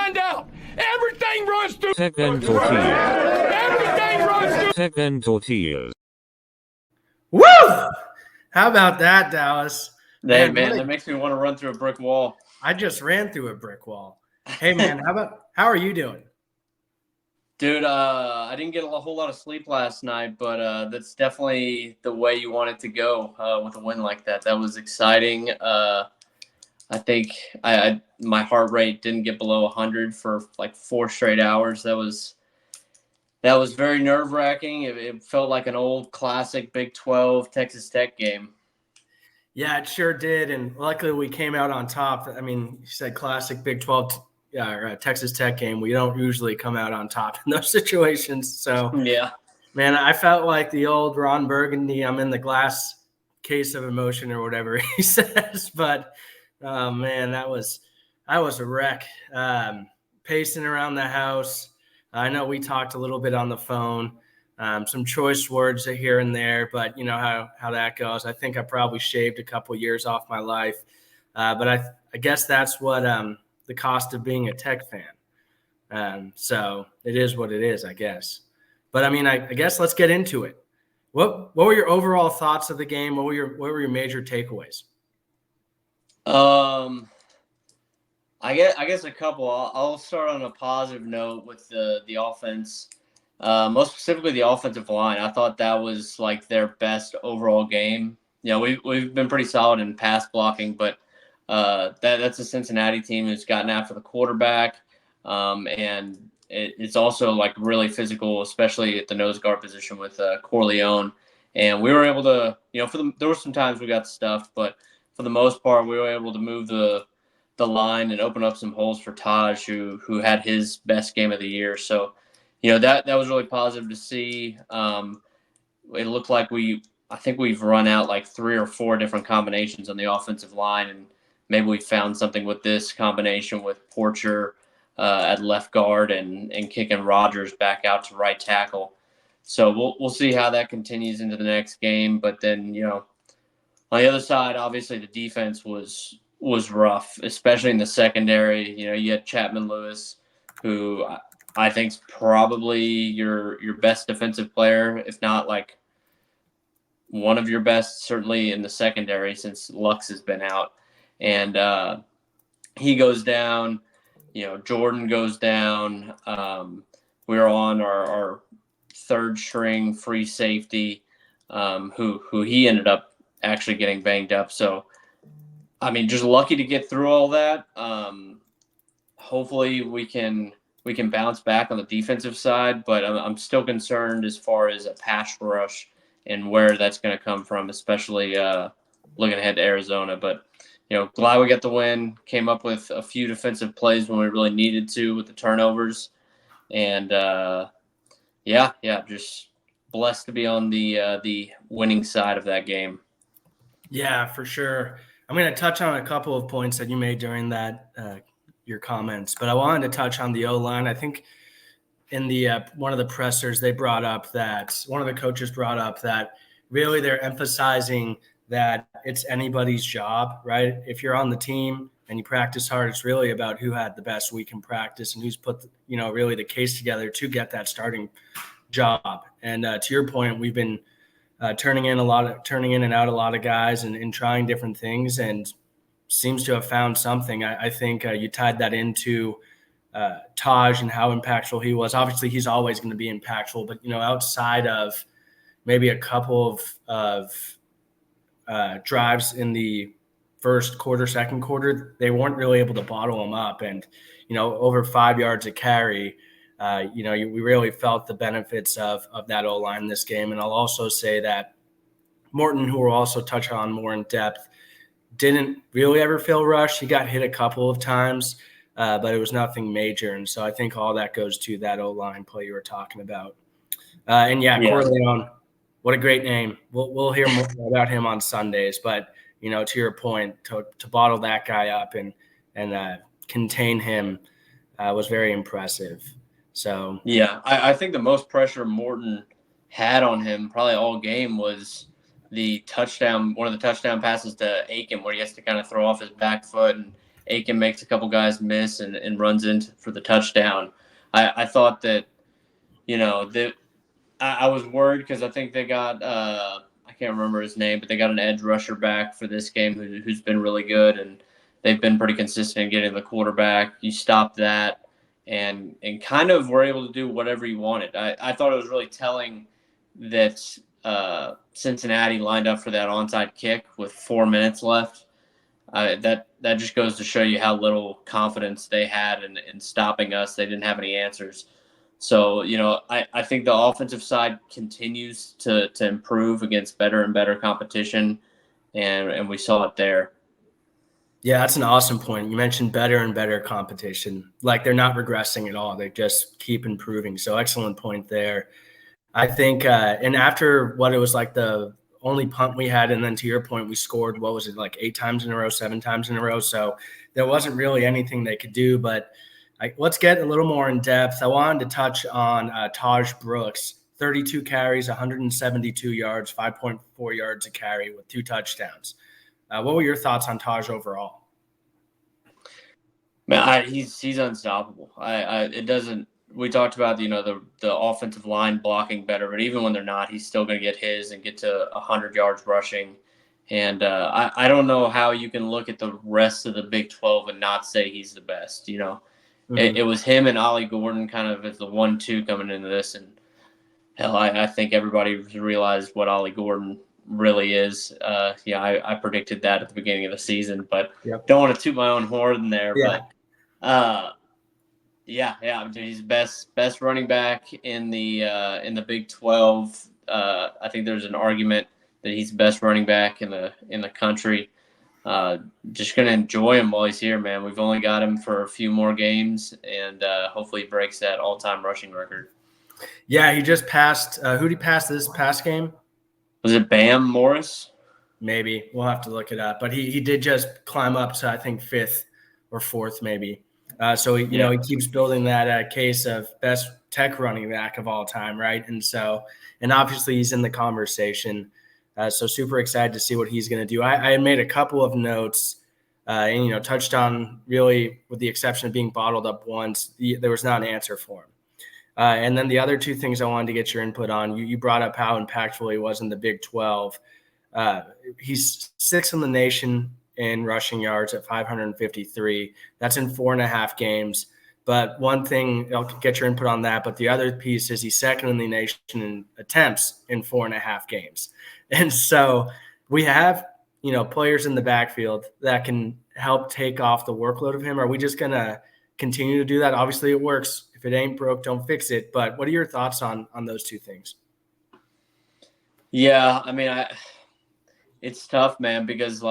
find out. Everything runs through TechNTortillas. Everything runs through TechNTortillas. Woo! How about that, Dallas? Man, that makes me want to run through a brick wall. I just ran through a brick wall. Hey, man, how are you doing? Dude, I didn't get a whole lot of sleep last night, but that's definitely the way you want it to go with a win like that. That was exciting. I think my heart rate didn't get below 100 for like 4 straight hours. That was very nerve-wracking. It felt like an old classic Big 12 Texas Tech game. Yeah, it sure did, and luckily we came out on top. I mean, you said classic Big 12 Texas Tech game. We don't usually come out on top in those situations. So, yeah, man, I felt like the old Ron Burgundy, I'm in the glass case of emotion or whatever he says. But, man, that was a wreck. Pacing around the house. I know we talked a little bit on the phone. Some choice words here and there, but you know how that goes. I think I probably shaved a couple years off my life, but I guess that's what the cost of being a Tech fan. So it is what it is, I guess. But I mean, I guess let's get into it. What were your overall thoughts of the game? What were your major takeaways? I guess a couple. I'll start on a positive note with the offense. Most specifically the offensive line. I thought that was like their best overall game. You know, we've been pretty solid in pass blocking, but that's a Cincinnati team who's gotten after the quarterback, and it's also like really physical, especially at the nose guard position with Corleone. And we were able to, you know, there were some times we got stuffed, but for the most part, we were able to move the line and open up some holes for Tahj, who had his best game of the year. So, you know, that was really positive to see. It looked like I think we've run out like 3 or 4 different combinations on the offensive line, and maybe we found something with this combination with Porcher at left guard and kicking Rogers back out to right tackle. So we'll see how that continues into the next game. But then, you know, on the other side, obviously the defense was rough, especially in the secondary. You know, you had Chapman Lewis, who I think is probably your best defensive player, if not like one of your best, certainly in the secondary since Lux has been out. And he goes down. You know, Jordan goes down. We're on our third string free safety, who he ended up actually getting banged up. So, I mean, just lucky to get through all that. Hopefully we can bounce back on the defensive side, but I'm still concerned as far as a pass rush and where that's going to come from, especially looking ahead to Arizona. But, you know, glad we got the win, came up with a few defensive plays when we really needed to with the turnovers. And, just blessed to be on the winning side of that game. Yeah, for sure. I'm going to touch on a couple of points that you made during that your comments, but I wanted to touch on the O-line. I think in the one of the pressers, they brought up that one of the coaches brought up that really they're emphasizing that it's anybody's job, right? If you're on the team and you practice hard, it's really about who had the best week in practice and who's put, really the case together to get that starting job. And to your point, we've been turning in and out a lot of guys and trying different things, and seems to have found something. I think you tied that into Tahj and how impactful he was. Obviously, he's always going to be impactful, but outside of maybe a couple of drives in the first quarter, second quarter, they weren't really able to bottle him up. And over 5 yards a carry. We really felt the benefits of that O-line this game. And I'll also say that Morton, who we'll also touch on more in depth, didn't really ever feel rushed. He got hit a couple of times, but it was nothing major. And so I think all that goes to that O-line play you were talking about. Corleone, what a great name. We'll hear more about him on Sundays. But, to your point, to bottle that guy up and contain him was very impressive. So yeah, I think the most pressure Morton had on him probably all game was one of the touchdown passes to Aiken, where he has to kind of throw off his back foot, and Aiken makes a couple guys miss and runs in for the touchdown. I thought that, that I was worried because I think they got I can't remember his name, but they got an edge rusher back for this game who's been really good, and they've been pretty consistent in getting the quarterback. You stopped that and kind of were able to do whatever you wanted. I thought it was really telling that Cincinnati lined up for that onside kick with 4 minutes left. That just goes to show you how little confidence they had in stopping us. They didn't have any answers. So, I think the offensive side continues to improve against better and better competition, and we saw it there. Yeah, that's an awesome point. You mentioned better and better competition. Like, they're not regressing at all. They just keep improving. So excellent point there. I think, and after what it was like the only punt we had, and then to your point, we scored, what was it, like 8 times in a row, 7 times in a row. So there wasn't really anything they could do. But let's get a little more in depth. I wanted to touch on Tahj Brooks, 32 carries, 172 yards, 5.4 yards a carry with 2 touchdowns. What were your thoughts on Tahj overall? Man, he's unstoppable. It doesn't. We talked about the offensive line blocking better, but even when they're not, he's still going to get his and get to 100 yards rushing. And I don't know how you can look at the rest of the Big 12 and not say he's the best. Mm-hmm. It was him and Ollie Gordon kind of as the 1-2 coming into this, and hell, I think everybody realized what Ollie Gordon really is. I predicted that at the beginning of the season, but Don't want to toot my own horn there. Yeah. But he's best running back in the Big 12. I think there's an argument that he's the best running back in the country. Just gonna enjoy him while he's here, man. We've only got him for a few more games, and hopefully he breaks that all-time rushing record. Yeah, he just passed. Who did he pass this past game? Was it Bam Morris? Maybe. We'll have to look it up. But he did just climb up to, I think, 5th or 4th maybe. So, he keeps building that case of best tech running back of all time, right? And obviously he's in the conversation. So super excited to see what he's going to do. I had made a couple of notes and, touched on, really, with the exception of being bottled up once, there was not an answer for him. And then the other 2 things I wanted to get your input on, you brought up how impactful he was in the Big 12. He's 6th in the nation in rushing yards at 553. That's in 4.5 games. But one thing, I'll get your input on that, but the other piece is he's 2nd in the nation in attempts in 4.5 games. And so we have, players in the backfield that can help take off the workload of him. Are we just going to continue to do that? Obviously it works. If it ain't broke, don't fix it. But what are your thoughts on those 2 things? Yeah, I mean, it's tough, man, because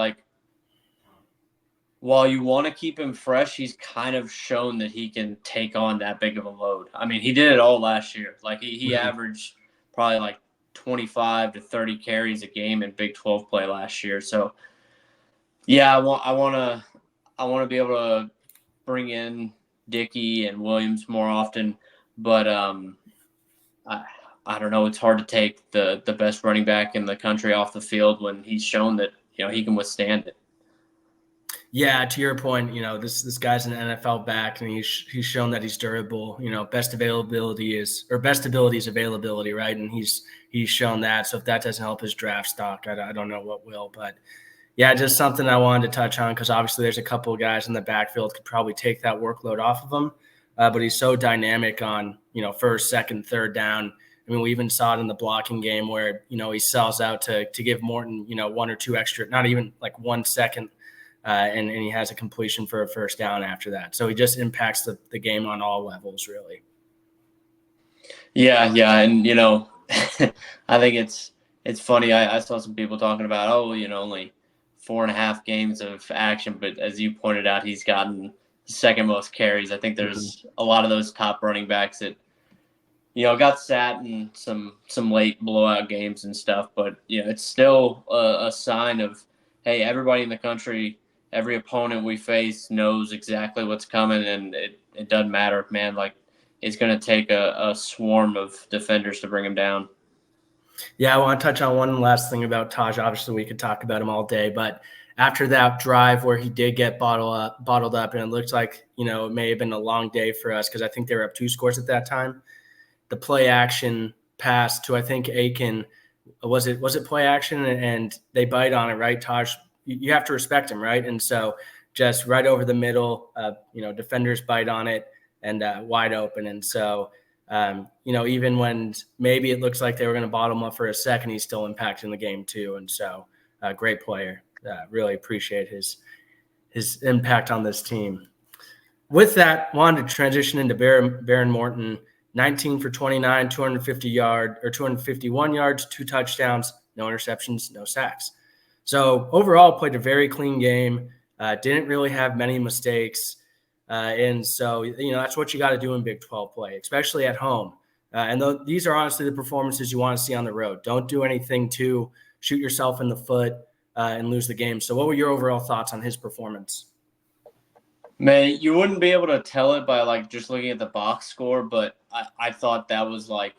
while you want to keep him fresh, he's kind of shown that he can take on that big of a load. I mean, he did it all last year. He averaged probably 25 to 30 carries a game in Big 12 play last year. So, yeah, I want to be able to bring in Dicky and Williams more often, but I don't know. It's hard to take the best running back in the country off the field when he's shown that he can withstand it. Yeah, to your point, this guy's an NFL back, and he's shown that he's durable. Best ability is availability, right? And he's shown that. So if that doesn't help his draft stock, I don't know what will. But yeah, just something I wanted to touch on, because obviously there's a couple of guys in the backfield could probably take that workload off of him. But he's so dynamic on 1st, 2nd, 3rd down. I mean, we even saw it in the blocking game where he sells out to give Morton 1 or 2 extra, not even 1 second. And he has a completion for a 1st down after that. So he just impacts the game on all levels, really. Yeah. And, I think it's funny. I saw some people talking about, only 4.5 games of action. But as you pointed out, he's gotten the 2nd most carries. I think there's a lot of those top running backs that, got sat in some late blowout games and stuff. But, it's still a sign of, hey, everybody in the country, every opponent we face knows exactly what's coming, and it doesn't matter, man. It's going to take a swarm of defenders to bring him down. Yeah, I want to touch on one last thing about Tahj. Obviously, we could talk about him all day, but after that drive where he did get bottled up, and it looked like, it may have been a long day for us because I think they were up 2 scores at that time. The play action pass to, I think, Aiken, was it play action, and they bite on it, right? Tahj, you have to respect him, right? And so just right over the middle, defenders bite on it and wide open. And so, even when maybe it looks like they were going to bottom up for a second, he's still impacting the game too. And so, great player. Really appreciate his impact on this team. With that, wanted to transition into Berhen Morton. 19 for 29, 251 yards, 2 touchdowns, no interceptions, no sacks. So overall, played a very clean game. Didn't really have many mistakes. And so, that's what you got to do in Big 12 play, especially at home. And these are honestly the performances you want to see on the road. Don't do anything to shoot yourself in the foot and lose the game. So what were your overall thoughts on his performance? Man, you wouldn't be able to tell it by just looking at the box score, but I thought that was UNT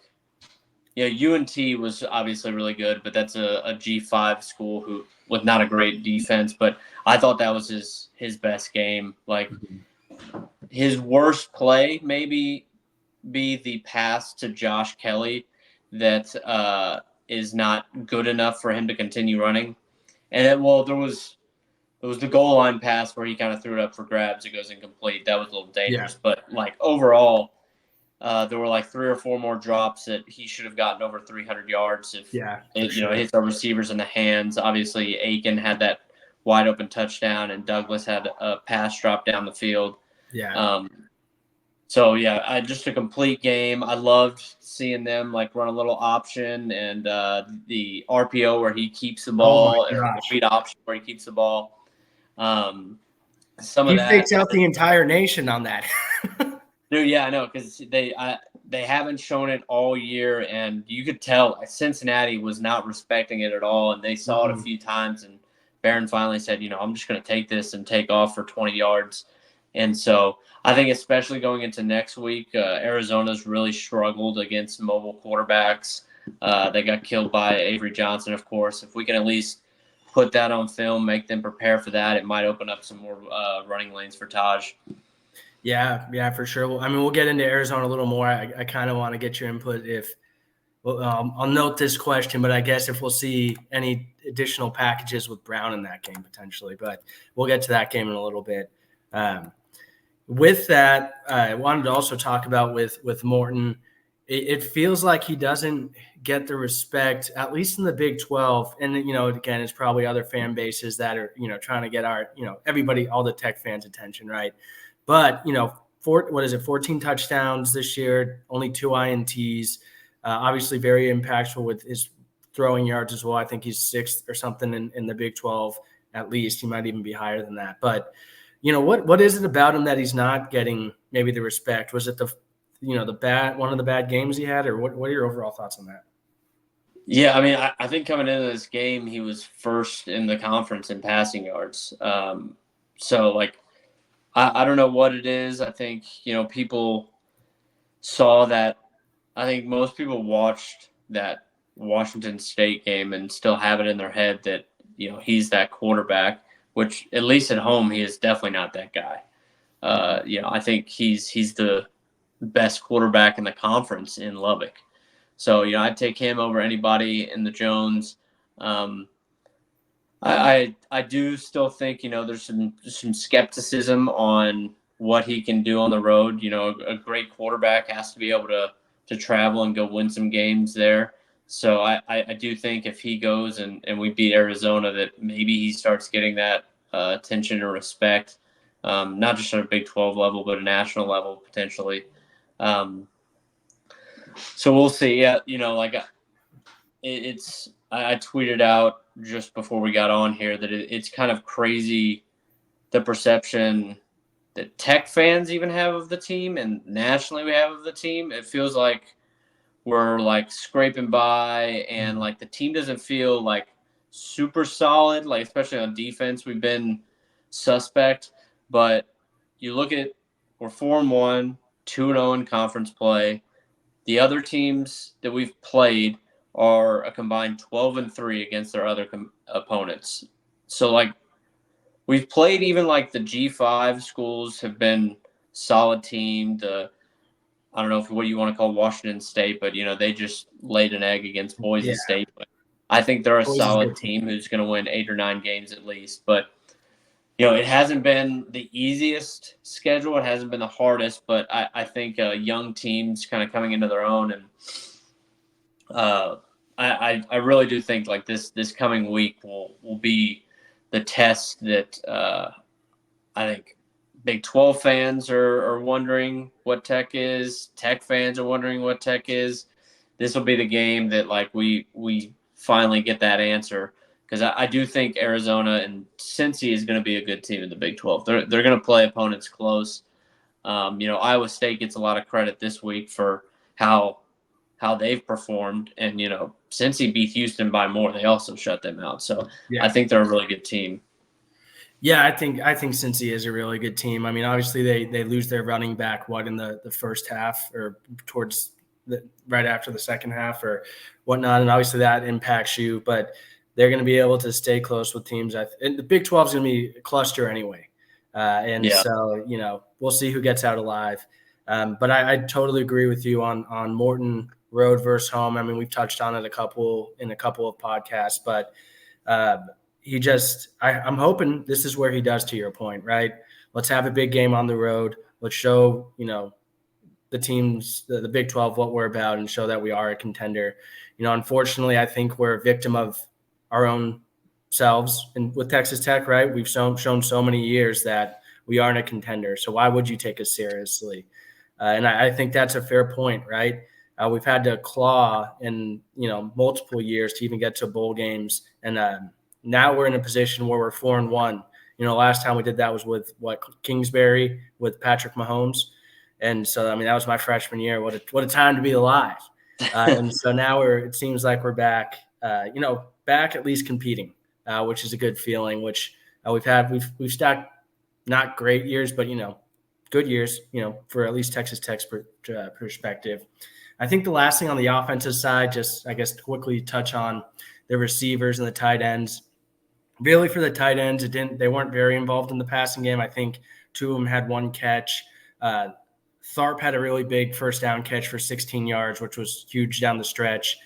was obviously really good, but that's a G5 school who with not a great defense. But I thought that was his best game. His worst play maybe be the pass to Josh Kelly that is not good enough for him to continue running. And then, there was the goal line pass where he kind of threw it up for grabs. It goes incomplete. That was a little dangerous. Yeah. But overall, there were 3 or 4 more drops that he should have gotten over 300 yards if it hits our receivers in the hands. Obviously, Aiken had that wide open touchdown, and Douglas had a pass drop down the field. Yeah. Just a complete game. I loved seeing them run a little option and the RPO where he keeps the ball, and the read option where he keeps the ball. He fakes out the entire nation on that. Dude, yeah, I know, because they haven't shown it all year, and you could tell Cincinnati was not respecting it at all, and they saw it a few times, and Berhen finally said, I'm just going to take this and take off for 20 yards. And so I think especially going into next week, Arizona's really struggled against mobile quarterbacks. They got killed by Avery Johnson, of course. If we can at least put that on film, make them prepare for that, it might open up some more running lanes for Tahj. Yeah, for sure. Well, we'll get into Arizona a little more. I kind of want to get your input I'll note this question, but I guess if we'll see any additional packages with Brown in that game potentially, but we'll get to that game in a little bit. With that, I wanted to also talk about with Morton. It feels like he doesn't get the respect, at least in the Big 12. And, again, it's probably other fan bases that are, trying to get our, everybody, all the Tech fans' attention, right? But, 14 touchdowns this year, only 2 INTs, obviously very impactful with his throwing yards as well. I think he's 6th or something in the Big 12, at least. He might even be higher than that. But, what is it about him that he's not getting maybe the respect? Was it one of the bad games he had, or what are your overall thoughts on that? Yeah, I think coming into this game, he was first in the conference in passing yards. I don't know what it is. I think, people saw that. I think most people watched that Washington State game and still have it in their head that, he's that quarterback, which at least at home, he is definitely not that guy. I think he's the best quarterback in the conference in Lubbock. So, I'd take him over anybody in the Jones. I do still think, there's some skepticism on what he can do on the road. A great quarterback has to be able to travel and go win some games there. So I do think if he goes and we beat Arizona, that maybe he starts getting that attention or respect, not just on a Big 12 level, but a national level potentially. So we'll see. Yeah, I tweeted out just before we got on here that it's kind of crazy the perception that Tech fans even have of the team and nationally we have of the team. It feels like we're scraping by and the team doesn't feel super solid, especially on defense. We've been suspect, but you look at we're 4-1, 2-0 in conference play. The other teams that we've played are a combined 12-3 against their other opponents. So we've played even like the G5 schools have been solid team. I don't know what you want to call Washington State, but they just laid an egg against Boise Yeah, State. But I think they're a Boise's solid good. team who's going to win 8 or 9 games at least. But it hasn't been the easiest schedule. It hasn't been the hardest, but I think young teams kind of coming into their own, and I really do think like this coming week will be the test that I think Big 12 fans are wondering what Tech is. Tech fans are wondering what Tech is. This will be the game that like we finally get that answer, because I do think Arizona and Cinci is going to be a good team in the Big 12. They're going to play opponents close. Iowa State gets a lot of credit this week for how they've performed, and Cinci beat Houston by more. They also shut them out. So Yeah. I think they're a really good team. Yeah, I think Cincy is a really good team. I mean, obviously they lose their running back in the first half or towards right after the second half or whatnot, and obviously that impacts you. But they're going to be able to stay close with teams. And the Big 12 is going to be a cluster anyway, so we'll see who gets out alive. But I totally agree with you on Morton road versus home. I mean, we've touched on it in a couple of podcasts, but. I'm hoping this is where he does, to your point, right? Let's have a big game on the road. Let's show, the teams, the Big 12, what we're about, and show that we are a contender. Unfortunately, I think we're a victim of our own selves. And with Texas Tech, right, we've shown so many years that we aren't a contender. So why would you take us seriously? And I think that's a fair point, right? We've had to claw in, multiple years to even get to bowl games. And now we're in a position where we're 4-1. Last time we did that was with Kingsbury with Patrick Mahomes. And so, I mean, that was my freshman year. What a time to be alive. And so now it seems like we're back, back at least competing, which is a good feeling, which we've stacked not great years, but, good years, for at least Texas Tech's perspective. I think the last thing on the offensive side, just I guess to quickly touch on the receivers and the tight ends. Really, for the tight ends, they weren't very involved in the passing game. I think 2 of them had 1 catch. Tharp had a really big first down catch for 16 yards, which was huge down the stretch.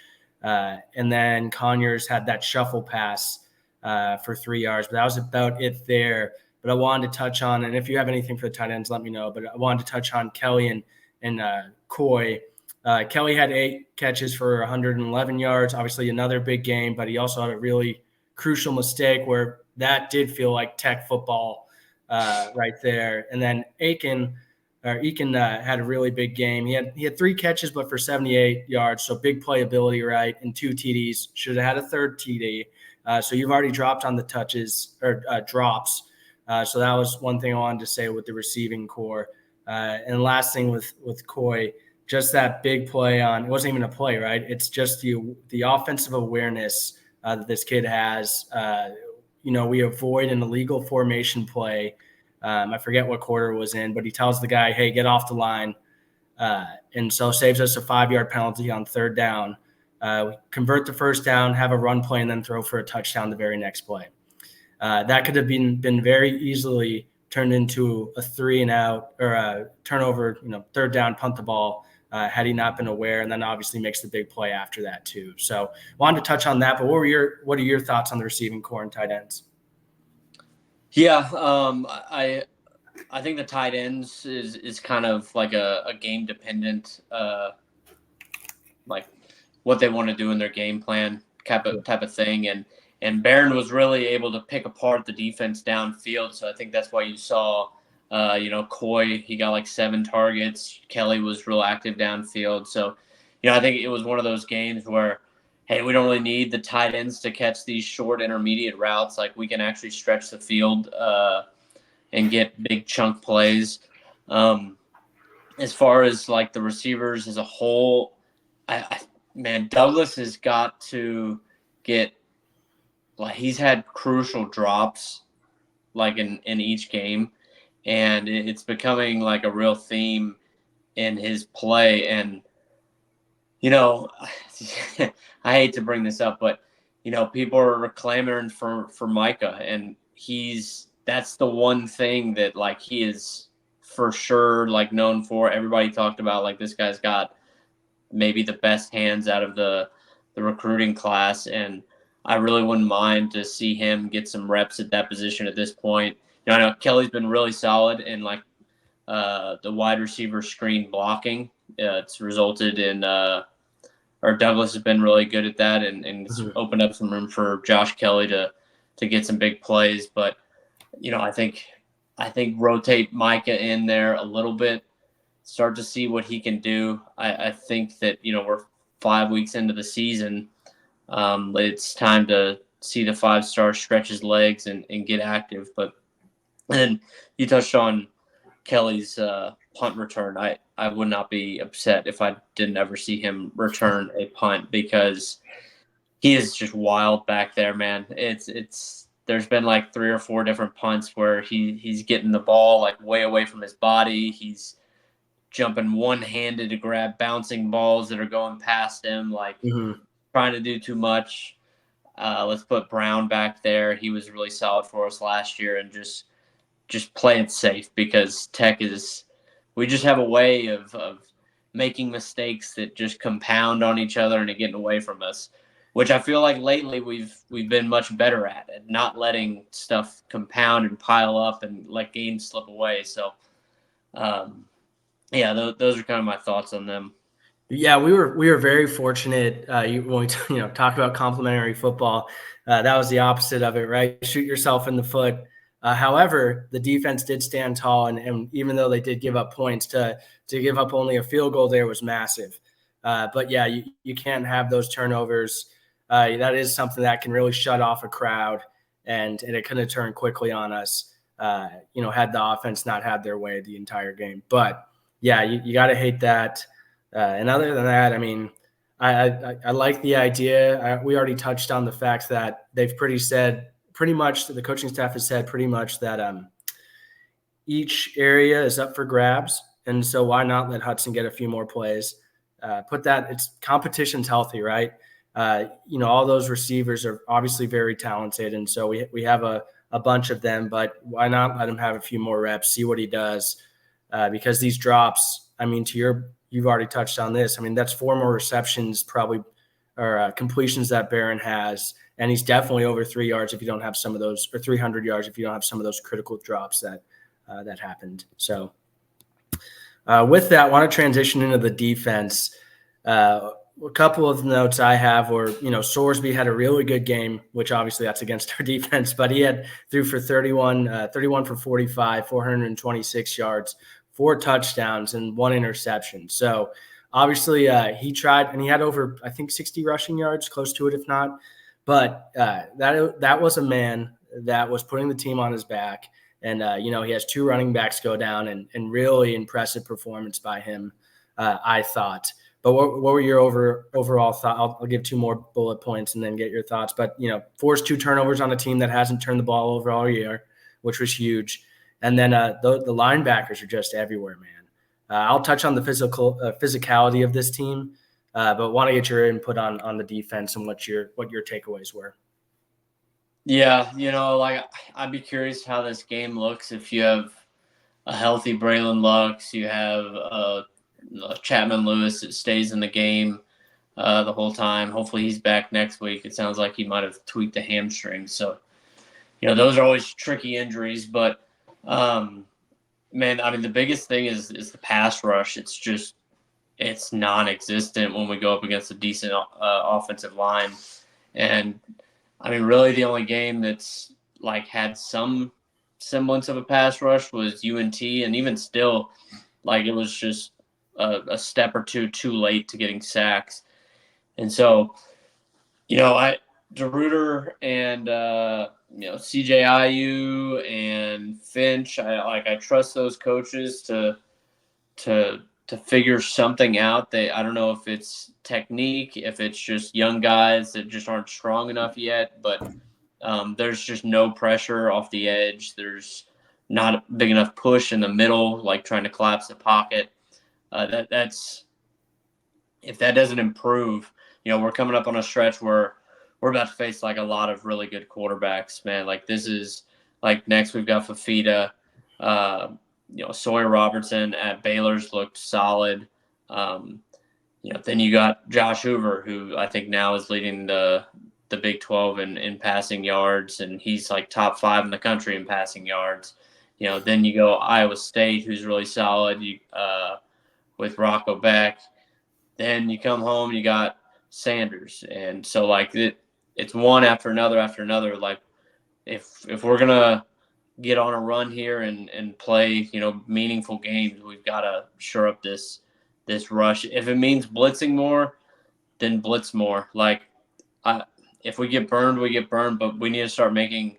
And then Conyers had that shuffle pass for 3 yards, but that was about it there. But I wanted to touch on, and if you have anything for the tight ends, let me know. But I wanted to touch on Kelly and Coy. Kelly had 8 catches for 111 yards. Obviously, another big game, but he also had a really crucial mistake where that did feel like Tech football right there. And then Eakin had a really big game. He had 3 catches, but for 78 yards, so big playability, right? And 2 TDs. Should have had a third TD. So you've already dropped on the touches or drops. So that was one thing I wanted to say with the receiving core. And last thing with Coy, just that big play it wasn't even a play, right? It's just the offensive awareness that this kid has. We avoid an illegal formation play. I forget what quarter it was in, but he tells the guy, hey, get off the line. And so saves us a 5-yard penalty on 3rd down. We convert the first down, have a run play, and then throw for a touchdown the very next play. That could have been very easily turned into a 3-and-out or a turnover, 3rd down, punt the ball, had he not been aware, and then obviously makes the big play after that too. So wanted to touch on that, but what are your thoughts on the receiving core and tight ends? Yeah, I think the tight ends is kind of like a game dependent, like what they want to do in their game plan type of thing. And Berhen was really able to pick apart the defense downfield. So I think that's why you saw, Coy, he got like 7 targets. Kelly was real active downfield. So, I think it was one of those games where, hey, we don't really need the tight ends to catch these short intermediate routes. Like we can actually stretch the field and get big chunk plays. As far as like the receivers as a whole, man, Douglas has got to get, like, he's had crucial drops like in each game, and it's becoming like a real theme in his play. And I hate to bring this up, but people are clamoring for Micah, and he's that's the one thing that like he is for sure like known for. Everybody talked about like this guy's got maybe the best hands out of the recruiting class, and I really wouldn't mind to see him get some reps at that position at this point. I know Kelly's been really solid in like the wide receiver screen blocking. It's resulted in or Douglas has been really good at that, and it's opened up some room for Josh Kelly to get some big plays. But I think rotate Micah in there a little bit, start to see what he can do. I think that we're 5 weeks into the season. It's time to see the 5-star stretch his legs and get active. But then you touched on Kelly's punt return. I would not be upset if I didn't ever see him return a punt, because he is just wild back there, man. It's there's been like 3 or 4 different punts where he's getting the ball like way away from his body. He's jumping one-handed to grab bouncing balls that are going past him, like trying to do too much. Let's put Brown back there. He was really solid for us last year, and just play it safe, because Tech we just have a way of making mistakes that just compound on each other and getting away from us, which I feel like lately we've been much better at not letting stuff compound and pile up and let games slip away. So, yeah, those are kind of my thoughts on them. Yeah, we were very fortunate when we talk about complimentary football. That was the opposite of it, right? Shoot yourself in the foot. However, the defense did stand tall, and even though they did give up points, to give up only a field goal there was massive. But yeah, you can't have those turnovers. That is something that can really shut off a crowd, and it could have turned quickly on us. Had the offense not had their way the entire game. But yeah, you got to hate that. And other than that, I mean, I like the idea. We already touched on the fact that they've pretty much the coaching staff has said pretty much that each area is up for grabs. And so why not let Hudson get a few more plays? It's competition's healthy, right? All those receivers are obviously very talented. And so we have a bunch of them, but why not let him have a few more reps, see what he does? Because these drops, I mean, you've already touched on this. I mean, that's 4 more receptions probably, or completions that Berhen has. And he's definitely over 3 yards if you don't have some of those, or 300 yards if you don't have some of those critical drops that happened. So with that, I want to transition into the defense. A couple of notes I have were, Sorsby had a really good game, which obviously that's against our defense, but he threw for 31 for 45, 426 yards, 4 touchdowns, and 1 interception. So obviously he tried, and he had over, I think, 60 rushing yards, close to it if not. But that was a man that was putting the team on his back. And, he has 2 running backs go down, and really impressive performance by him, I thought. But what were your overall thoughts? I'll give 2 more bullet points and then get your thoughts. But, forced 2 turnovers on a team that hasn't turned the ball over all year, which was huge. And then the linebackers are just everywhere, man. I'll touch on the physicality of this team, but want to get your input on the defense and what your takeaways were. Yeah, like I'd be curious how this game looks if you have a healthy Braylon Lux, you have Chapman Lewis that stays in the game the whole time. Hopefully he's back next week. It sounds like he might have tweaked a hamstring. So, those are always tricky injuries. But, man, I mean, the biggest thing is the pass rush. It's non-existent when we go up against a decent offensive line. And, I mean, really the only game that's, like, had some semblance of a pass rush was UNT. And even still, like, it was just a step or two too late to getting sacks. And so, DeRuiter and CJIU and Finch, I trust those coaches to figure something out. I don't know if it's technique, if it's just young guys that just aren't strong enough yet, but there's just no pressure off the edge. There's not a big enough push in the middle, like trying to collapse the pocket. That's if that doesn't improve, we're coming up on a stretch where we're about to face like a lot of really good quarterbacks, man. Like this is Like next we've got Fafita. Sawyer Robertson at Baylor's looked solid. Then you got Josh Hoover, who I think now is leading the Big 12 in passing yards, and he's like top 5 in the country in passing yards. Then you go Iowa State, who's really solid. With Rocco Beck. Then you come home, you got Sanders, and so it's one after another. Like if we're gonna get on a run here and play meaningful games, we've got to shore up this rush. If it means blitzing more, then blitz more. If we get burned, we get burned, but we need to start making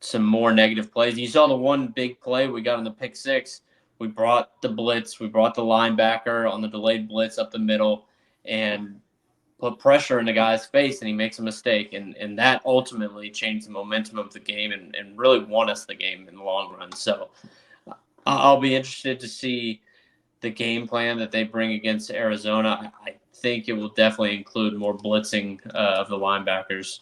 some more negative plays. You saw the one big play we got in the pick six. We brought the blitz. We brought the linebacker on the delayed blitz up the middle and put pressure in the guy's face, and he makes a mistake. And that ultimately changed the momentum of the game and really won us the game in the long run. So I'll be interested to see the game plan that they bring against Arizona. I think it will definitely include more blitzing of the linebackers.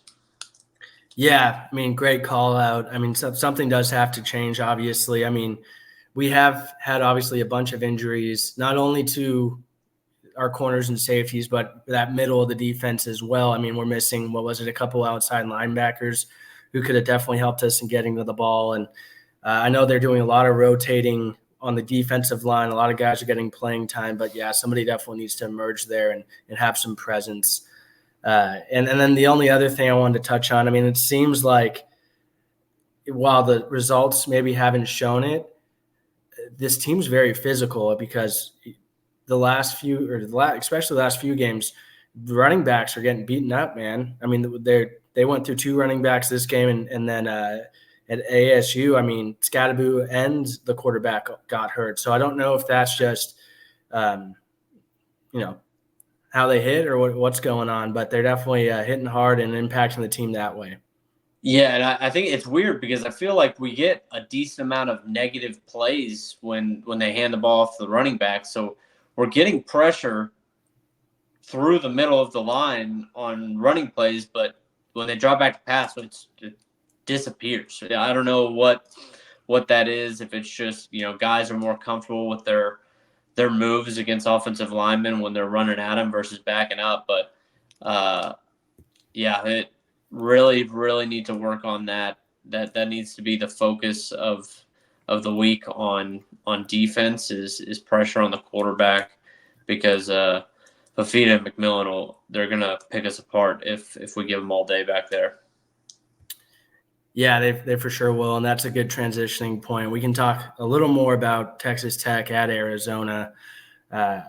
Yeah, I mean, great call out. I mean, something does have to change, obviously. I mean, we have had obviously a bunch of injuries, not only to our corners and safeties, but that middle of the defense as well. I mean, we're missing, a couple outside linebackers who could have definitely helped us in getting to the ball. And I know they're doing a lot of rotating on the defensive line. A lot of guys are getting playing time, but yeah, somebody definitely needs to emerge there and have some presence. And then the only other thing I wanted to touch on, I mean, it seems like while the results maybe haven't shown it, this team's very physical because especially the last few games, the running backs are getting beaten up, man. I mean, they went through 2 running backs this game, and then at ASU, I mean, Scadaboo and the quarterback got hurt. So I don't know if that's just, how they hit or what's going on, but they're definitely hitting hard and impacting the team that way. Yeah, and I think it's weird because I feel like we get a decent amount of negative plays when they hand the ball off to the running back. So we're getting pressure through the middle of the line on running plays, but when they drop back to pass, it disappears. I don't know what that is. If it's just guys are more comfortable with their moves against offensive linemen when they're running at them versus backing up. But it really, really need to work on that. That needs to be the focus of the week on defense is pressure on the quarterback, because Fafita and McMillan they're gonna pick us apart if we give them all day back there. Yeah, they for sure will, and that's a good transitioning point. We can talk a little more about Texas Tech at Arizona. 10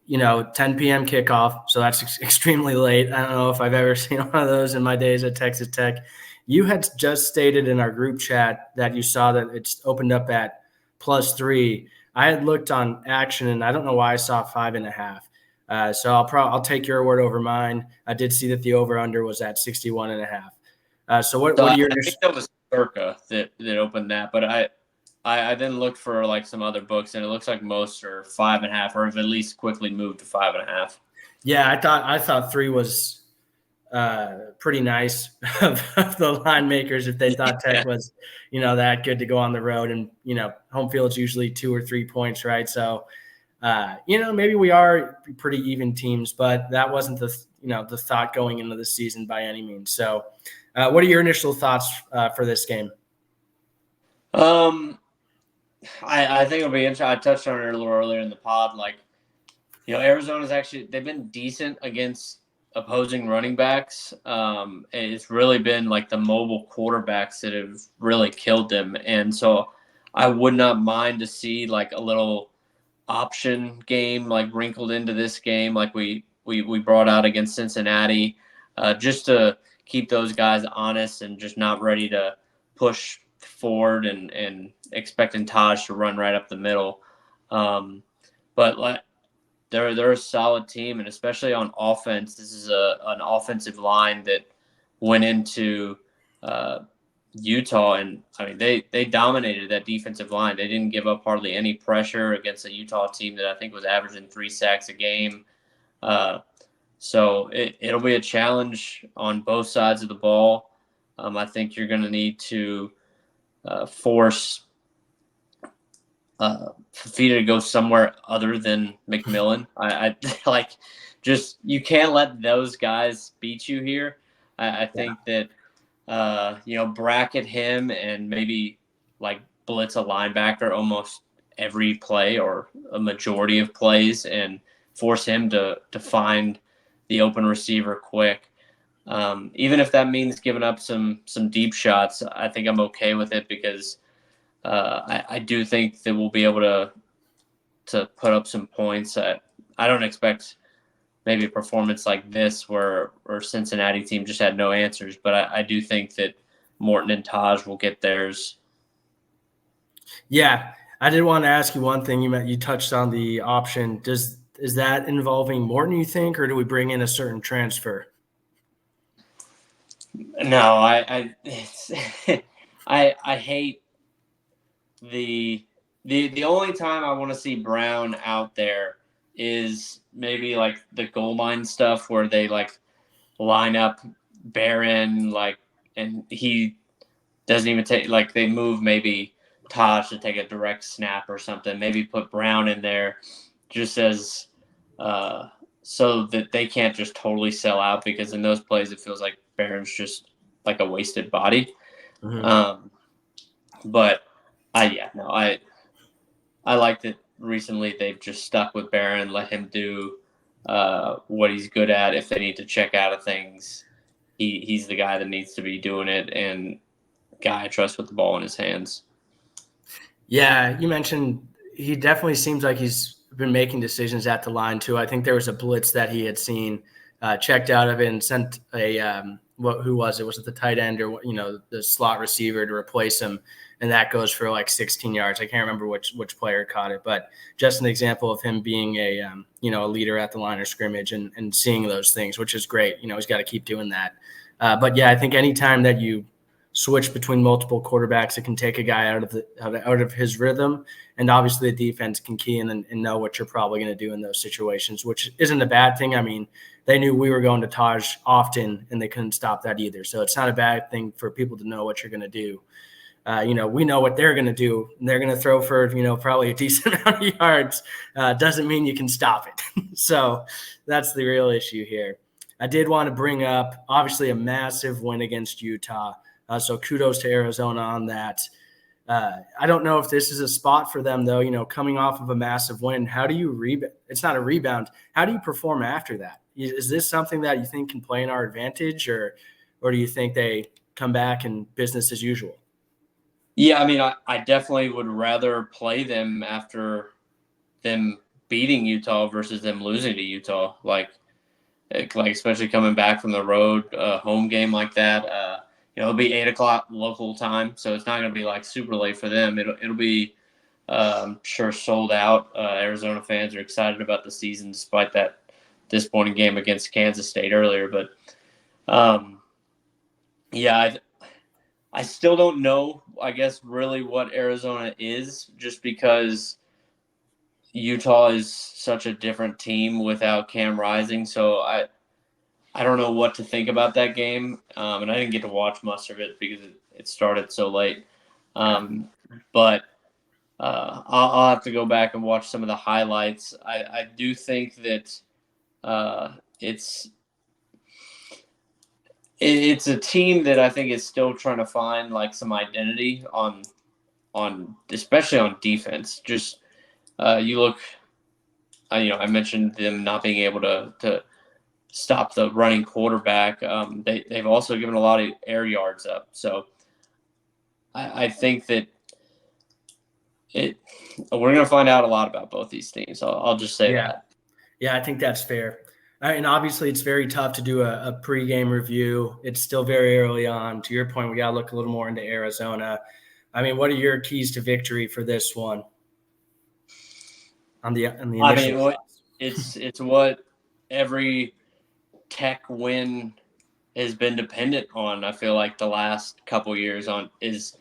p.m. kickoff, so that's extremely late. I don't know if I've ever seen one of those in my days at Texas Tech. You had just stated in our group chat that you saw that it's opened up at +3. I had looked on Action, and I don't know why I saw 5.5. So I'll take your word over mine. I did see that the over/under was at 61.5. So what are your? I think that was Circa that opened that, but I then looked for some other books, and it looks like most are 5.5, or have at least quickly moved to 5.5. Yeah, I thought 3 was pretty nice of the line makers if they thought Tech was that good to go on the road, and home field's usually 2 or 3 points, right? So maybe we are pretty even teams, but that wasn't the thought going into the season by any means. So what are your initial thoughts for this game? I think it'll be interesting. I touched on it a little earlier in the pod. Arizona's they've been decent against opposing running backs. And it's really been the mobile quarterbacks that have really killed them. And so I would not mind to see a little option game wrinkled into this game like we brought out against Cincinnati, just to keep those guys honest and just not ready to push forward and expecting Tahj to run right up the middle. But they're a solid team, and especially on offense, this is an offensive line that went into Utah, and I mean they dominated that defensive line. They didn't give up hardly any pressure against a Utah team that I think was averaging 3 sacks a game. So it'll be a challenge on both sides of the ball. I think you're going to need to force Fafita to go somewhere other than McMillan. I like just you can't let those guys beat you here. I think that bracket him and maybe like blitz a linebacker almost every play or a majority of plays and force him to find the open receiver quick. Even if that means giving up some deep shots, I think I'm okay with it because I do think that we'll be able to put up some points. I don't expect maybe a performance like this where Cincinnati team just had no answers, but I do think that Morton and Tahj will get theirs. Yeah, I did want to ask you one thing. You touched on the option. Is that involving Morton, you think, or do we bring in a certain transfer? No, I hate the only time I want to see Brown out there is maybe like the goal line stuff where they like line up Berhen and he doesn't even take like they move maybe Tahj to take a direct snap or something. Maybe put Brown in there just as so that they can't just totally sell out because in those plays it feels like Berhen's just like a wasted body. Mm-hmm. But I like that recently they've just stuck with Berhen, let him do what he's good at. If they need to check out of things, he's the guy that needs to be doing it and guy I trust with the ball in his hands. Yeah, you mentioned he definitely seems like he's been making decisions at the line too. I think there was a blitz that he had seen, checked out of it, and sent who was it? Was it the tight end or the slot receiver to replace him? And that goes for like 16 yards. I can't remember which player caught it, but just an example of him being a leader at the line of scrimmage and seeing those things, which is great. He's got to keep doing that. But yeah, I think anytime that you switch between multiple quarterbacks, it can take a guy out of his rhythm, and obviously the defense can key in and know what you're probably going to do in those situations, which isn't a bad thing. I mean, they knew we were going to Tahj often, and they couldn't stop that either. So it's not a bad thing for people to know what you're going to do. We know what they're going to do. They're going to throw for, probably a decent amount of yards. Doesn't mean you can stop it. So that's the real issue here. I did want to bring up, obviously, a massive win against Utah. So kudos to Arizona on that. I don't know if this is a spot for them, though, coming off of a massive win. How do you rebound? It's not a rebound. How do you perform after that? Is this something that you think can play in our advantage, or do you think they come back and business as usual? Yeah, I mean, I definitely would rather play them after them beating Utah versus them losing to Utah. Like especially coming back from the road, home game like that. It'll be 8:00 local time, so it's not going to be like super late for them. It'll be sure sold out. Arizona fans are excited about the season despite that disappointing game against Kansas State earlier. But I still don't know, I guess, really what Arizona is, just because Utah is such a different team without Cam Rising. So I don't know what to think about that game. And I didn't get to watch much of it because it started so late. But I'll have to go back and watch some of the highlights. I do think that it's a team that I think is still trying to find like some identity on especially on defense. Just you look, I mentioned them not being able to stop the running quarterback. They've also given a lot of air yards up. So I think that we're going to find out a lot about both these teams. I'll just say that. Yeah, I think that's fair. And obviously, it's very tough to do a pregame review. It's still very early on. To your point, we got to look a little more into Arizona. I mean, what are your keys to victory for this one? On the initial. I mean, it's what every Tech win has been dependent on. I feel like the last couple years is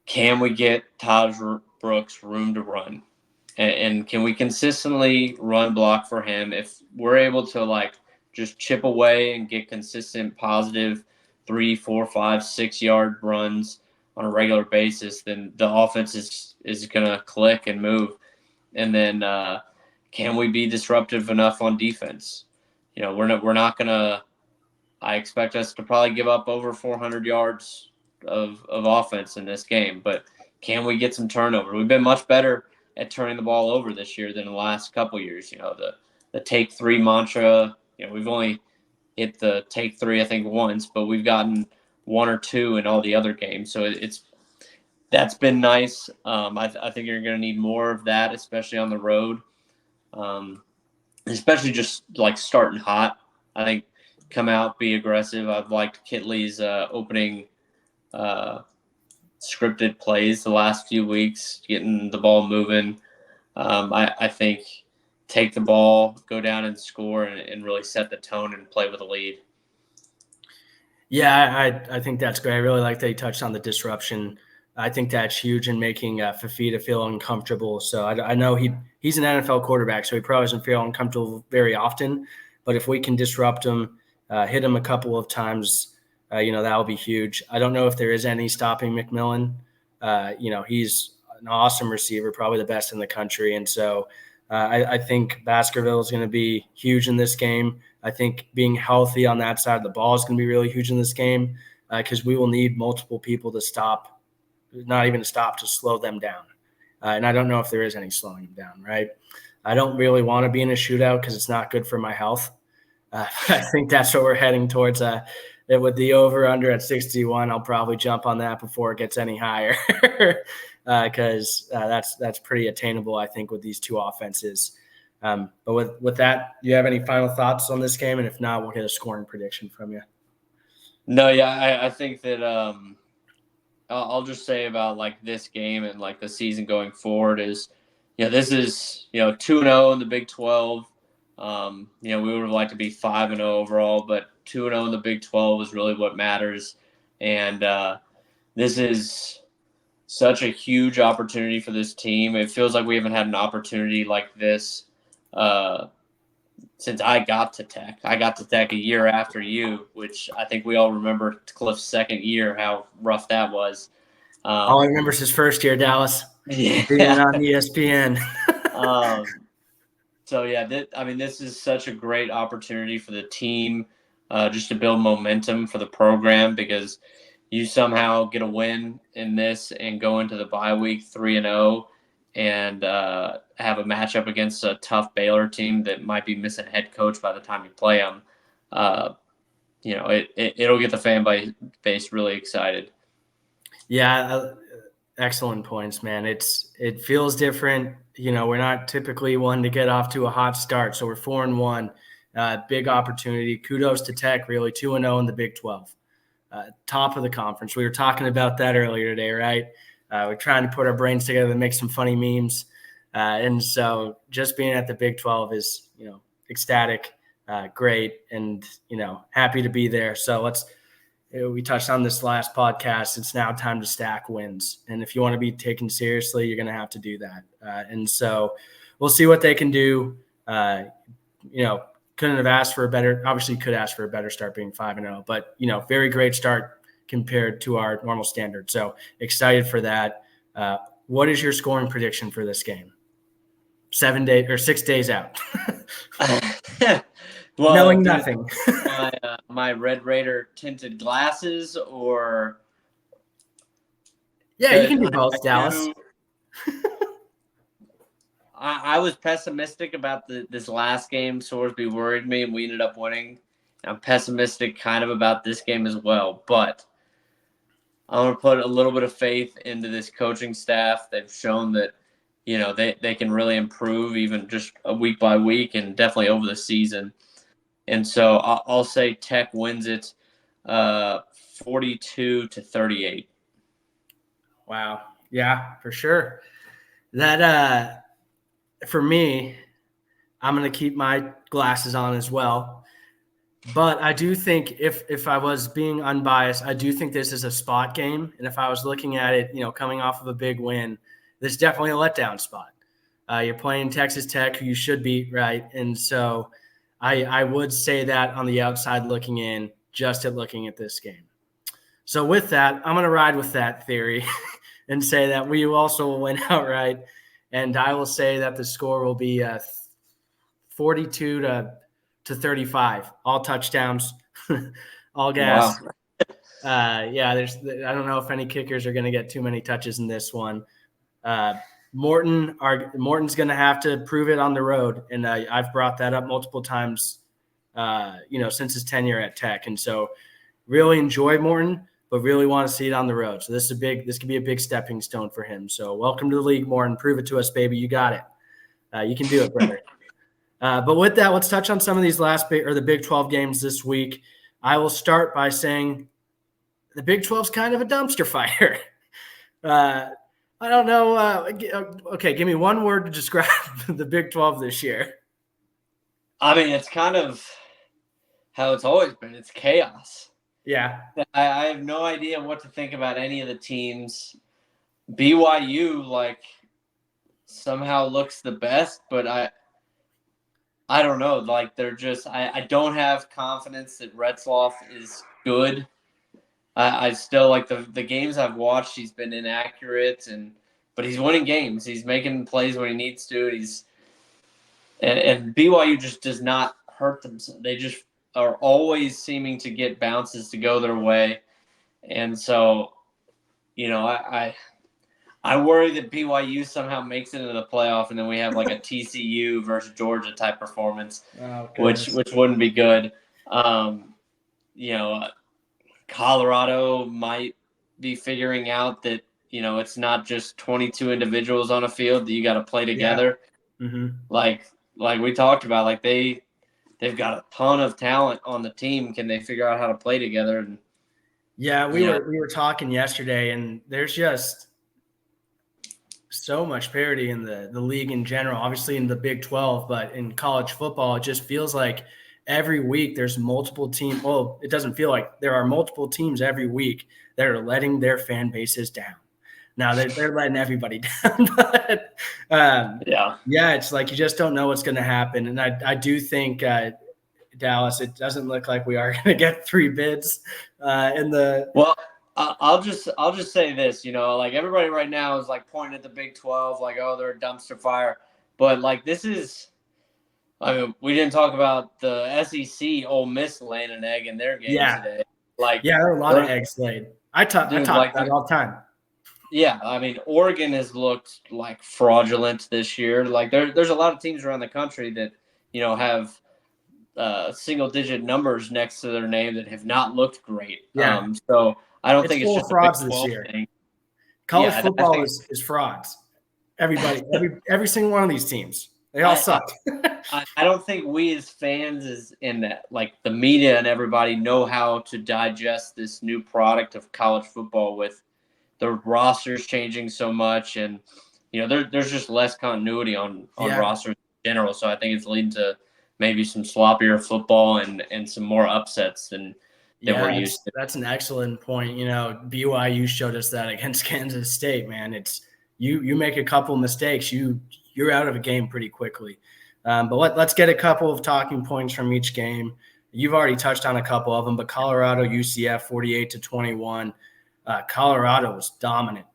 can we get Tahj Brooks room to run? And can we consistently run block for him? If we're able to like just chip away and get consistent positive 3, 4, 5, 6 yard runs on a regular basis, then the offense is going to click and move. And then can we be disruptive enough on defense? We're not going to – I expect us to probably give up over 400 yards of offense in this game, but can we get some turnover? We've been much better at turning the ball over this year than the last couple years. The take three mantra, we've only hit the take three, I think, once, but we've gotten one or two in all the other games. So that's been nice. I think you're going to need more of that, especially on the road, especially just like starting hot. I think come out, be aggressive. I've liked Kitley's opening scripted plays the last few weeks, getting the ball moving. I think take the ball, go down and score, and really set the tone and play with a lead. Yeah, I think that's great. I really like that you touched on the disruption. I think that's huge in making Fafita feel uncomfortable. So I know he's an NFL quarterback, so he probably doesn't feel uncomfortable very often. But if we can disrupt him, hit him a couple of times, that'll be huge. I don't know if there is any stopping McMillan. He's an awesome receiver, probably the best in the country. And so I think Baskerville is going to be huge in this game. I think being healthy on that side of the ball is going to be really huge in this game because we will need multiple people to stop, not even to stop, to slow them down. And I don't know if there is any slowing them down, right? I don't really want to be in a shootout because it's not good for my health. I think that's what we're heading towards. With the over-under at 61, I'll probably jump on that before it gets any higher because that's pretty attainable, I think, with these two offenses. But with that, do you have any final thoughts on this game? And if not, we'll get a scoring prediction from you. No, yeah, I think that I'll just say about like this game and like the season going forward is, this is 2-0 in the Big 12. We would have liked to be 5-0 overall, but 2-0 in the Big 12 is really what matters. And this is such a huge opportunity for this team. It feels like we haven't had an opportunity like this since I got to Tech. I got to Tech a year after you, which I think we all remember Cliff's second year, how rough that was. All I remember is his first year, Dallas. Yeah. Being on ESPN. So, yeah, this is such a great opportunity for the team just to build momentum for the program because you somehow get a win in this and go into the bye week 3-0 and have a matchup against a tough Baylor team that might be missing head coach by the time you play them. It'll get the fan base really excited. Yeah, excellent points, man. It feels different. We're not typically one to get off to a hot start, so we're 4-1. Big opportunity. Kudos to Tech, really 2-0 in the Big 12. Top of the conference. We were talking about that earlier today, right? We're trying to put our brains together to make some funny memes. And so just being at the Big 12 is, ecstatic, great, and, happy to be there. So we touched on this last podcast. It's now time to stack wins. And if you want to be taken seriously, you're going to have to do that. And so we'll see what they can do. Couldn't have asked for a better, obviously could ask for a better start being 5-0, but, very great start compared to our normal standard. So excited for that. What is your scoring prediction for this game? 6 days out. Well, knowing nothing. my Red Raider tinted glasses or yeah, you can do both, Dallas. I was pessimistic about this last game. Sorsby worried me, and we ended up winning. I'm pessimistic kind of about this game as well, but I'm going to put a little bit of faith into this coaching staff. They've shown that, they can really improve even just a week by week and definitely over the season. And so I'll say Tech wins it 42-38. Wow. Yeah, for sure. That for me, I'm going to keep my glasses on as well. But I do think if I was being unbiased, I do think this is a spot game. And if I was looking at it, coming off of a big win, this is definitely a letdown spot. You're playing Texas Tech, who you should beat, right? And so I would say that on the outside looking in, just at looking at this game. So with that, I'm going to ride with that theory and say that we also will win outright. And I will say that the score will be 42 to 35, all touchdowns, all gas. Wow. Yeah, I don't know if any kickers are going to get too many touches in this one. Morton's going to have to prove it on the road, and I've brought that up multiple times, since his tenure at Tech, and so really enjoy Morton, but really want to see it on the road. So this could be a big stepping stone for him. So welcome to the league, Morton. Prove it to us, baby. You got it. You can do it, brother. But with that, let's touch on some of these the Big 12 games this week. I will start by saying the Big 12 is kind of a dumpster fire. I don't know. Okay, give me one word to describe the Big 12 this year. I mean, it's kind of how it's always been. It's chaos. Yeah. I have no idea what to think about any of the teams. BYU, somehow looks the best, but I don't know. They're just – I don't have confidence that Retzloff is good. I still the games I've watched. He's been inaccurate, but he's winning games. He's making plays when he needs to. And BYU just does not hurt them. They just are always seeming to get bounces to go their way, and so I worry that BYU somehow makes it into the playoff, and then we have a TCU versus Georgia type performance, which wouldn't be good. Colorado might be figuring out that, it's not just 22 individuals on a field that you got to play together. Yeah. Mm-hmm. Like we talked about, they've got a ton of talent on the team. Can they figure out how to play together? And yeah, we were talking yesterday, and there's just so much parity in the league in general, obviously in the Big 12, but in college football, it just feels like every week there's multiple teams. Well, it doesn't feel like there are multiple teams every week that are letting their fan bases down. Now they're letting everybody down, but it's like you just don't know what's going to happen. And I do think Dallas, it doesn't look like we are going to get 3 bids in the. Well, I'll just say this, everybody right now is pointing at the Big 12, they're a dumpster fire, but this is. I mean, we didn't talk about the SEC. Ole Miss laying an egg in their game today. There are a lot of eggs laid. I talk about it all the time. Yeah, I mean, Oregon has looked fraudulent this year. There's a lot of teams around the country that have single-digit numbers next to their name that have not looked great. Yeah. So I don't think it's full just of frauds this year. Thing. College football is frauds. Everybody, every single one of these teams. They all suck. I don't think we as fans the media and everybody know how to digest this new product of college football with the rosters changing so much, and there's just less continuity on rosters in general. So I think it's leading to maybe some sloppier football and some more upsets than we're used to. That's an excellent point. BYU showed us that against Kansas State, man. It's you make a couple mistakes, you're out of a game pretty quickly. But let's get a couple of talking points from each game. You've already touched on a couple of them, but Colorado, UCF, 48-21. Colorado was dominant.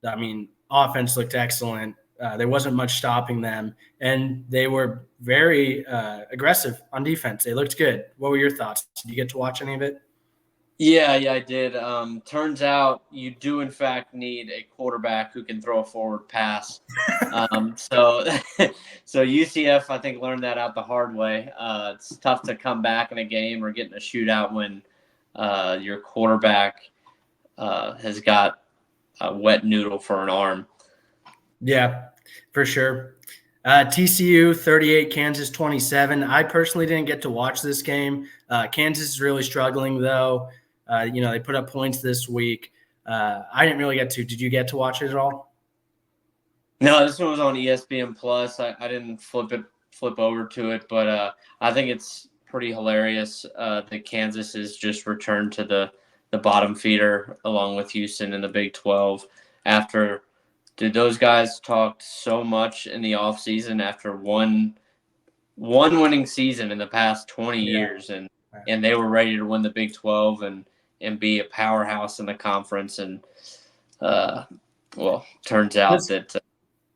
I mean, offense looked excellent. There wasn't much stopping them, and they were very aggressive on defense. They looked good. What were your thoughts? Did you get to watch any of it? Yeah, I did. Turns out you do, in fact, need a quarterback who can throw a forward pass. So UCF, I think, learned that out the hard way. It's tough to come back in a game or get in a shootout when your quarterback has got a wet noodle for an arm. Yeah, for sure. TCU 38, Kansas 27. I personally didn't get to watch this game. Kansas is really struggling, though. They put up points this week. I didn't really get to. Did you get to watch it at all? No, this one was on ESPN Plus. I didn't flip over to it, but I think it's pretty hilarious that Kansas has just returned to the bottom feeder along with Houston in the Big 12 after those guys talked so much in the offseason after one winning season in the past 20 years and they were ready to win the Big 12 and and be a powerhouse in the conference. And turns out that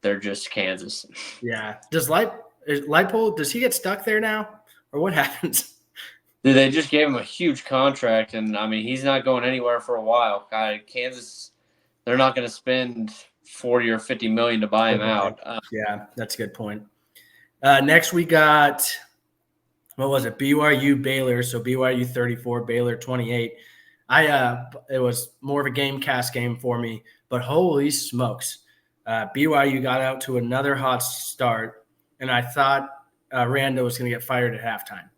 they're just Kansas. Yeah. Does Leipold, does he get stuck there now, or what happens? Dude, they just gave him a huge contract, and I mean he's not going anywhere for a while. Kansas, they're not going to spend $40 or $50 million to buy him out. Yeah, that's a good point. Next we got, what was it? BYU Baylor. So BYU 34, Baylor 28. It was more of a game cast game for me, but holy smokes. BYU got out to another hot start, and I thought Rando was going to get fired at halftime.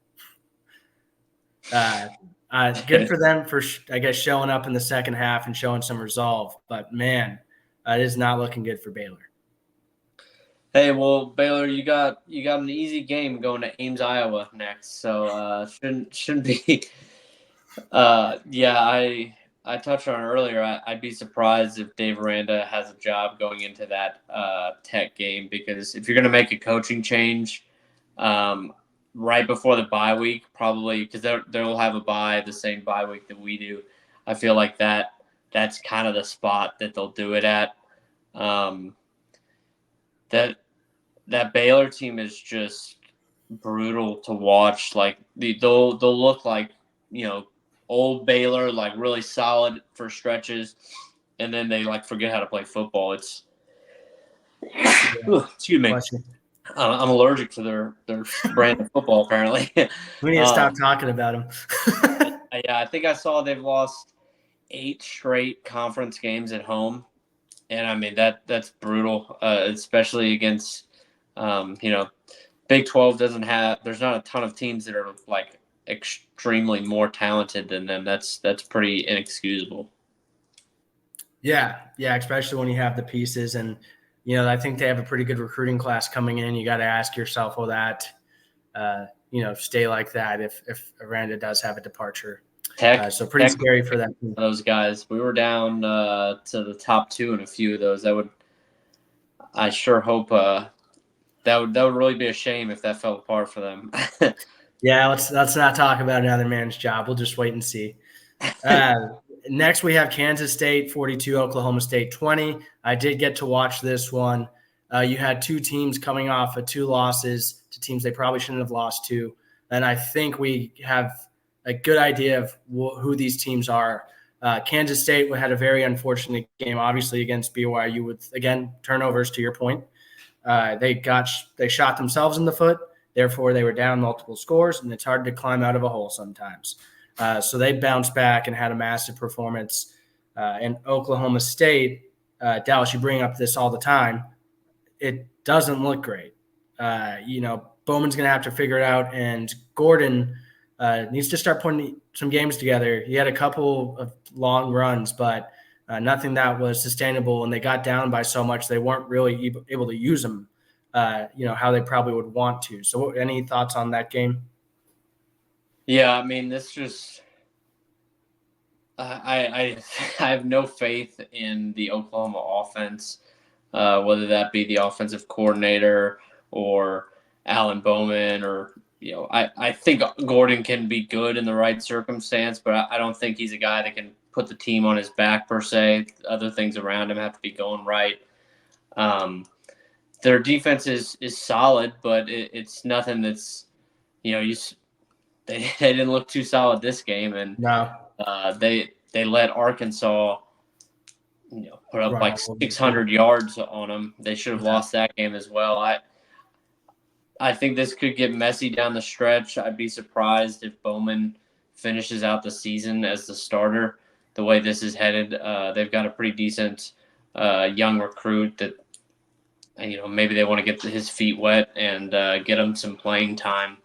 Good for them for, I guess, showing up in the second half and showing some resolve. But, man, it is not looking good for Baylor. Hey, well, Baylor, you got an easy game going to Ames, Iowa next, so shouldn't be. I touched on it earlier. I'd be surprised if Dave Aranda has a job going into that Tech game, because if you're going to make a coaching change right before the bye week, probably because they'll have a bye, the same bye week that we do. I feel like that's kind of the spot that they'll do it at. That Baylor team is just brutal to watch. Like they'll look like, old Baylor, like really solid for stretches, and then they like forget how to play football. It's excuse me. I'm allergic to their brand of football, apparently. We need to stop talking about them. Yeah, I think I saw they've lost 8 straight conference games at home, and I mean that's brutal, especially against Big 12 doesn't have. There's not a ton of teams that are like extremely more talented than them. That's pretty inexcusable. Yeah, especially when you have the pieces, and I think they have a pretty good recruiting class coming in. You got to ask yourself, will that stay like that if Aranda does have a departure? So pretty scary for them. Those guys, we were down to the top 2 in a few of those. I sure hope that would really be a shame if that fell apart for them. Yeah, let's not talk about another man's job. We'll just wait and see. Next, we have Kansas State 42, Oklahoma State 20. I did get to watch this one. You had 2 teams coming off of 2 losses to teams they probably shouldn't have lost to, and I think we have a good idea of who these teams are. Kansas State had a very unfortunate game, obviously, against BYU with, again, turnovers, to your point. They shot themselves in the foot. Therefore, they were down multiple scores, and it's hard to climb out of a hole sometimes. So they bounced back and had a massive performance. And Oklahoma State, Dallas, you bring up this all the time. It doesn't look great. Bowman's going to have to figure it out, and Gordon needs to start putting some games together. He had a couple of long runs, but nothing that was sustainable, and they got down by so much they weren't really able to use them, how they probably would want to. So any thoughts on that game? Yeah, I mean, this just I have no faith in the Oklahoma offense, whether that be the offensive coordinator or Alan Bowman, or I think Gordon can be good in the right circumstance, but I don't think he's a guy that can put the team on his back per se. Other things around him have to be going right. Their defense is solid, but it's nothing that's they didn't look too solid this game, and no. They let Arkansas put up like 600 yards on them. They should have lost that game as well. I think this could get messy down the stretch. I'd be surprised if Bowman finishes out the season as the starter. The way this is headed, they've got a pretty decent young recruit that maybe they want to get his feet wet and get him some playing time.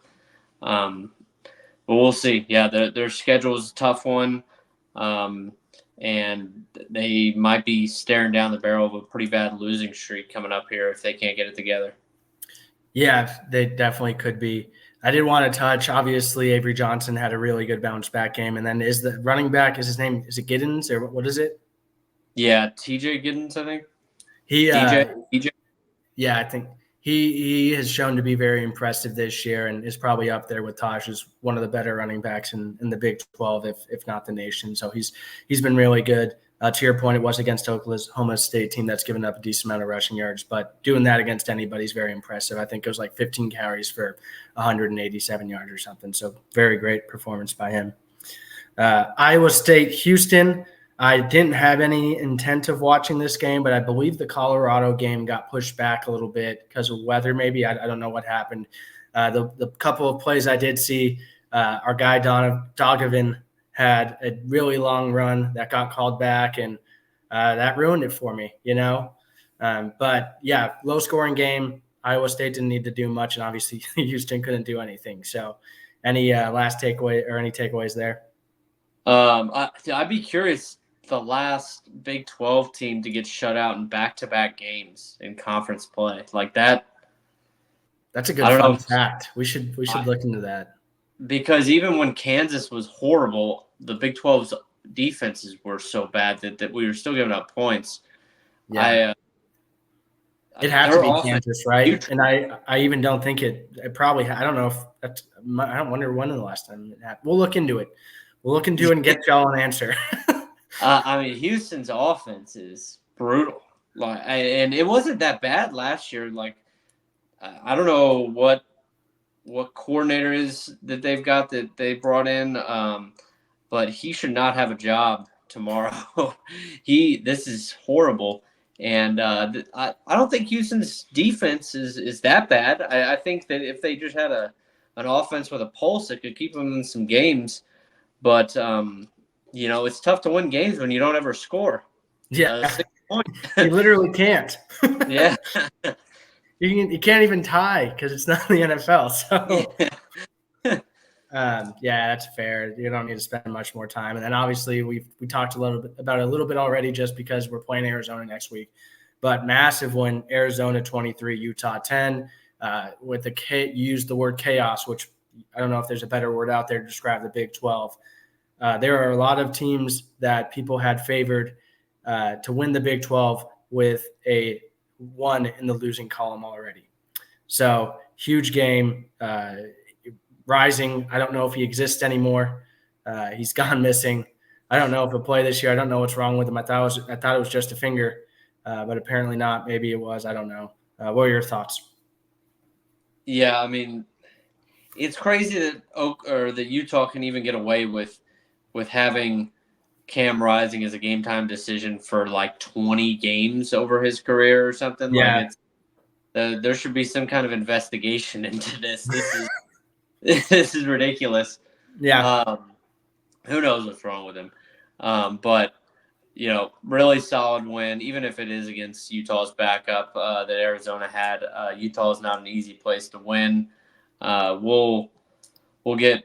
But we'll see. Yeah, their schedule is a tough one, and they might be staring down the barrel of a pretty bad losing streak coming up here if they can't get it together. Yeah, they definitely could be. I did want to touch, obviously, Avery Johnson had a really good bounce-back game, and then is the running back, is it Giddens, or what is it? Yeah, TJ Giddens, I think. TJ? Yeah, I think He has shown to be very impressive this year and is probably up there with Tahj as one of the better running backs in the Big 12, if not the nation. So he's been really good. To your point, it was against Oklahoma State team that's given up a decent amount of rushing yards, but doing that against anybody is very impressive. I think it was like 15 carries for 187 yards or something. So very great performance by him. Iowa State, Houston. I didn't have any intent of watching this game, but I believe the Colorado game got pushed back a little bit because of weather maybe. I don't know what happened. The couple of plays I did see, our guy Dogovan had a really long run that got called back, and that ruined it for me, But, yeah, low-scoring game. Iowa State didn't need to do much, and obviously Houston couldn't do anything. So any last takeaway or any takeaways there? I'd be curious, the last Big 12 team to get shut out in back-to-back games in conference play. Like that. That's a good fun fact. We should look into that. Because even when Kansas was horrible, the Big 12's defenses were so bad that we were still giving up points. Yeah. It had to be Kansas, right? And I even don't think it probably – I don't know if that's – I don't wonder when the last time it happened. We'll look into it. We'll look into it and get y'all an answer. Houston's offense is brutal. And it wasn't that bad last year. Like, I don't know what coordinator is that they've got that they brought in, but he should not have a job tomorrow. This is horrible. And I don't think Houston's defense is that bad. I think that if they just had an offense with a pulse, it could keep them in some games. But, it's tough to win games when you don't ever score. Yeah. 6 points. You literally can't. Yeah. You can't even tie because it's not the NFL. So, that's fair. You don't need to spend much more time. And then obviously we talked a little bit already just because we're playing Arizona next week. But massive win, Arizona 23, Utah 10. With you used the word chaos, which I don't know if there's a better word out there to describe the Big 12. There are a lot of teams that people had favored to win the Big 12 with a 1 in the losing column already. So huge game. Rising. I don't know if he exists anymore. He's gone missing. I don't know if he'll play this year. I don't know what's wrong with him. I thought it was just a finger, but apparently not. Maybe it was. I don't know. What are your thoughts? Yeah, I mean, it's crazy that Utah can even get away with having Cam Rising as a game time decision for like 20 games over his career or something. Yeah. Like there should be some kind of investigation into this. This is ridiculous. Yeah. Who knows what's wrong with him? But really solid win, even if it is against Utah's backup that Arizona had. Utah is not an easy place to win. We'll get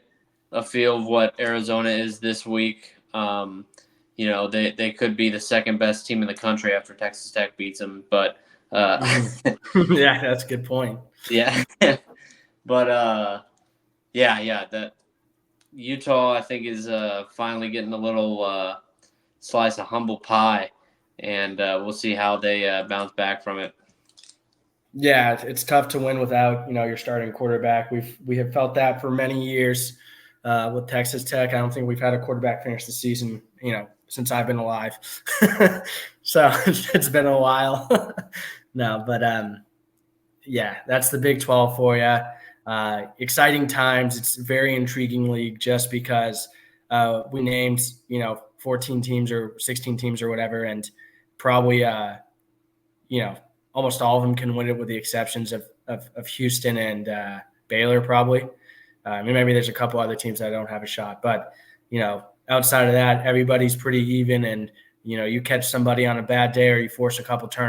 a feel of what Arizona is this week. They could be the second best team in the country after Texas Tech beats them. But yeah, that's a good point. Yeah, but that Utah I think is finally getting a little slice of humble pie, and we'll see how they bounce back from it. Yeah, it's tough to win without your starting quarterback. We have felt that for many years with Texas Tech. I don't think we've had a quarterback finish the season since I've been alive. So it's been a while. No, but that's the Big 12 for you. Exciting times. It's a very intriguing league just because we named 14 teams or 16 teams or whatever, and probably almost all of them can win it with the exceptions of Houston and Baylor probably. Maybe there's a couple other teams that don't have a shot, but outside of that, everybody's pretty even, and you catch somebody on a bad day or you force a couple turnovers.